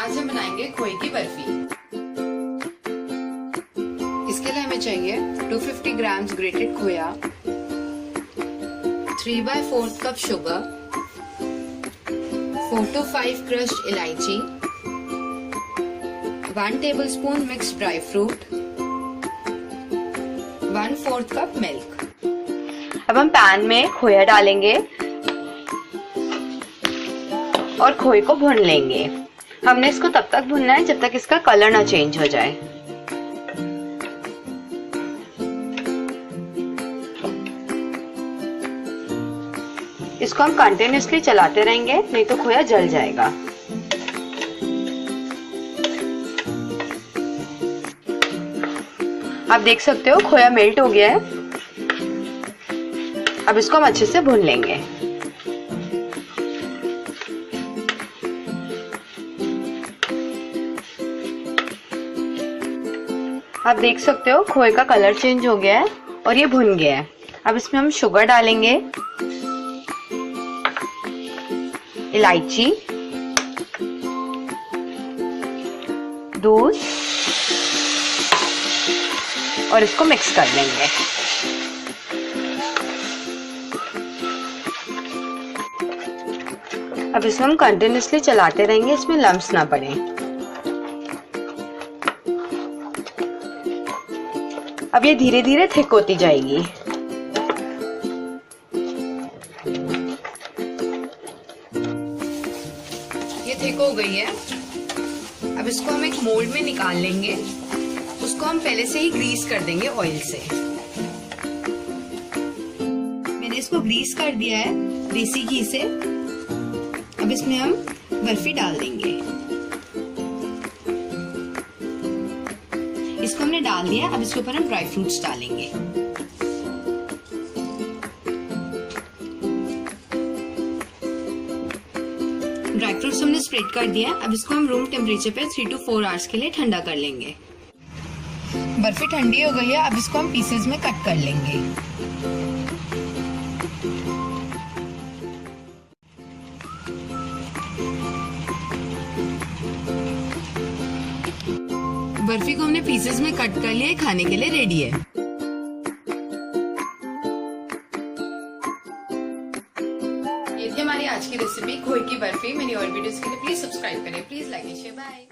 आज हम बनाएंगे खोए की बर्फी। इसके लिए हमें चाहिए 250 ग्राम्स ग्रेटेड खोया, 3/4 कप शुगर, 4 to 5 क्रश्ड इलायची, 1 tablespoon mixed dry fruit, 1/4 cup milk. अब हम पैन में खोया डालेंगे और खोए को भून लेंगे। हमने इसको तब तक भूनना है जब तक इसका कलर ना चेंज हो जाए। इसको हम कंटिन्यूअसली चलाते रहेंगे, नहीं तो खोया जल जाएगा। आप देख सकते हो खोया मेल्ट हो गया है। अब इसको हम अच्छे से भून लेंगे। आप देख सकते हो खोए का कलर चेंज हो गया है और ये भुन गया है। अब इसमें हम शुगर डालेंगे, इलायची, दूध और इसको मिक्स कर लेंगे। अब इसमें हम कंटिन्यूअसली चलाते रहेंगे, इसमें लम्प्स ना पड़े। अब ये धीरे धीरे थिक होती जाएगी। ये थिक हो गई है। अब इसको हम एक मोल्ड में निकाल लेंगे। उसको हम पहले से ही ग्रीस कर देंगे ऑयल से। मैंने इसको ग्रीस कर दिया है देसी घी से। अब इसमें हम बर्फी डाल देंगे। इसको हमने डाल दिया। अब इसके ऊपर हम ड्राई फ्रूट्स डालेंगे। ड्राई फ्रूट्स हमने स्प्रेड कर दिया। अब इसको हम रूम टेम्परेचर पे 3 to 4 आवर्स के लिए ठंडा कर लेंगे। बर्फी ठंडी हो गई है। अब इसको हम पीसेस में कट कर लेंगे। बर्फी को हमने पीसेस में कट कर लिया है, खाने के लिए रेडी है। ये थी हमारी आज की रेसिपी खोए की बर्फी। मेरी और वीडियोस के लिए प्लीज सब्सक्राइब करें। Please like and share. Bye.